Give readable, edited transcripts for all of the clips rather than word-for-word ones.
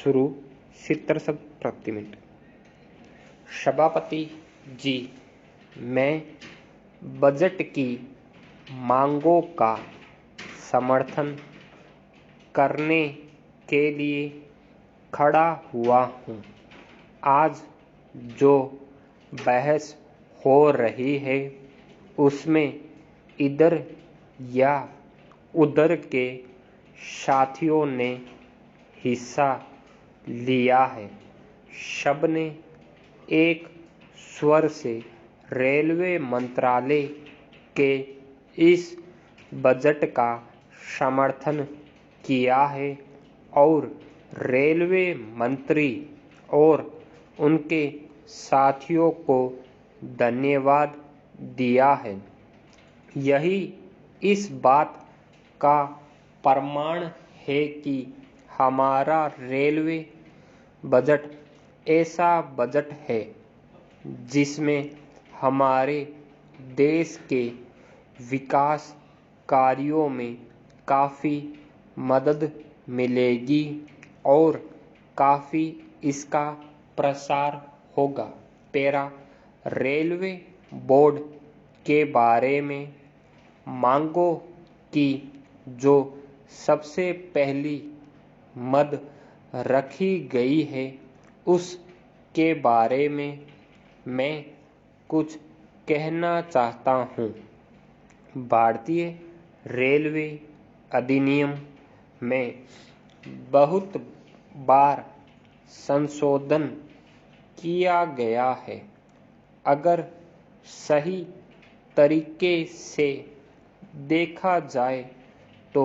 शुरू 70 शब्द प्रति मिनट। सभापति जी, मैं बजट की मांगों का समर्थन करने के लिए खड़ा हुआ हूँ। आज जो बहस हो रही है उसमें इधर या उधर के साथियों ने हिस्सा लिया है। सबने एक स्वर से रेलवे मंत्रालय के इस बजट का समर्थन किया है और रेलवे मंत्री और उनके साथियों को धन्यवाद दिया है। यही इस बात का प्रमाण है कि हमारा रेलवे बजट ऐसा बजट है जिसमें हमारे देश के विकास कार्यों में काफ़ी मदद मिलेगी और काफ़ी इसका प्रसार होगा। पैरा रेलवे बोर्ड के बारे में मांगों की जो सबसे पहली मद रखी गई है उसके बारे में मैं कुछ कहना चाहता हूँ। भारतीय रेलवे अधिनियम में बहुत बार संशोधन किया गया है। अगर सही तरीके से देखा जाए तो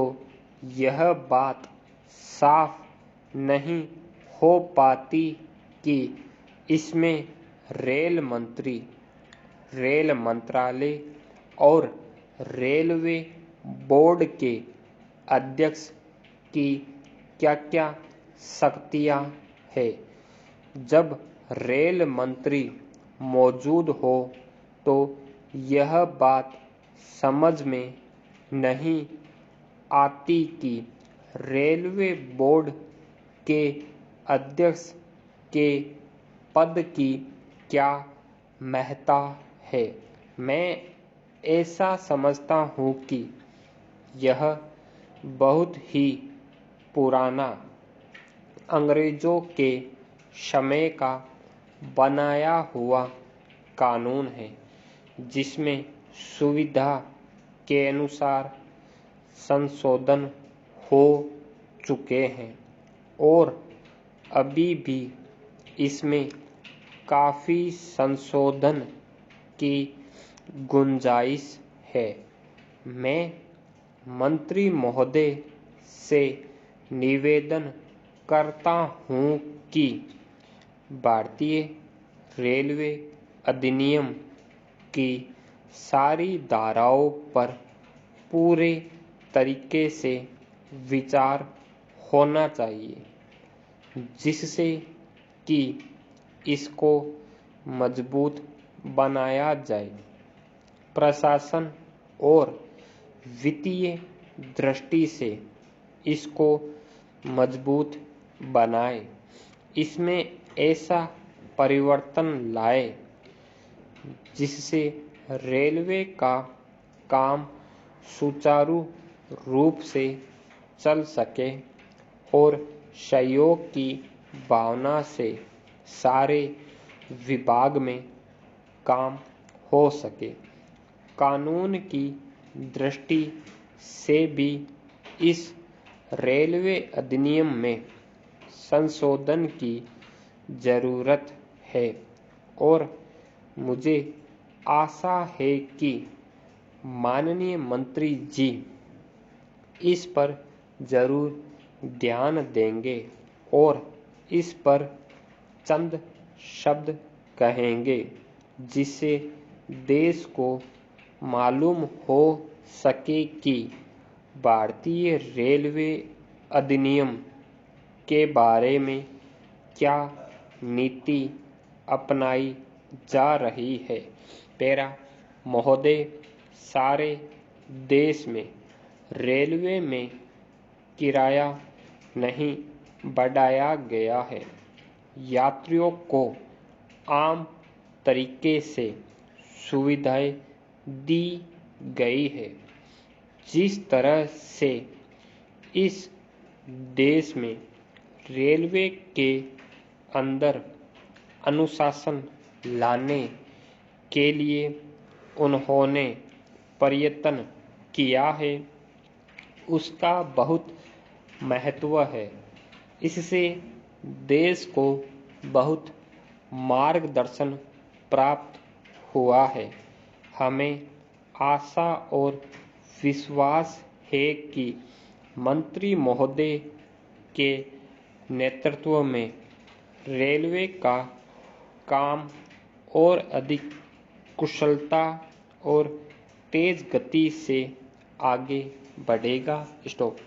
यह बात साफ नहीं हो पाती कि इसमें रेल मंत्री, रेल मंत्रालय और रेलवे बोर्ड के अध्यक्ष की क्या-क्या शक्तियां हैं। जब रेल मंत्री मौजूद हो तो यह बात समझ में नहीं आती कि रेलवे बोर्ड के अध्यक्ष के पद की क्या महत्ता है। मैं ऐसा समझता हूँ कि यह बहुत ही पुराना अंग्रेजों के समय का बनाया हुआ कानून है जिसमें सुविधा के अनुसार संशोधन हो चुके हैं और अभी भी इसमें काफ़ी संशोधन की गुंजाइश है। मैं मंत्री महोदय से निवेदन करता हूँ कि भारतीय रेलवे अधिनियम की सारी धाराओं पर पूरे तरीके से विचार होना चाहिए जिससे कि इसको मजबूत बनाया जाए। प्रशासन और वित्तीय दृष्टि से इसको मजबूत बनाए। इसमें ऐसा परिवर्तन लाए जिससे रेलवे का काम सुचारू रूप से चल सके और सहयोग की भावना से सारे विभाग में काम हो सके। कानून की दृष्टि से भी इस रेलवे अधिनियम में संशोधन की ज़रूरत है और मुझे आशा है कि माननीय मंत्री जी इस पर जरूर ध्यान देंगे और इस पर चंद शब्द कहेंगे जिससे देश को मालूम हो सके कि भारतीय रेलवे अधिनियम के बारे में क्या नीति अपनाई जा रही है। पैरा महोदय, सारे देश में रेलवे में किराया नहीं बढ़ाया गया है। यात्रियों को आम तरीके से सुविधाएं दी गई है। जिस तरह से इस देश में रेलवे के अंदर अनुशासन लाने के लिए उन्होंने प्रयत्न किया है, उसका बहुत महत्व है। इससे देश को बहुत मार्गदर्शन प्राप्त हुआ है। हमें आशा और विश्वास है कि मंत्री महोदय के नेतृत्व में रेलवे का काम और अधिक कुशलता और तेज गति से आगे बढ़ेगा। स्टॉप।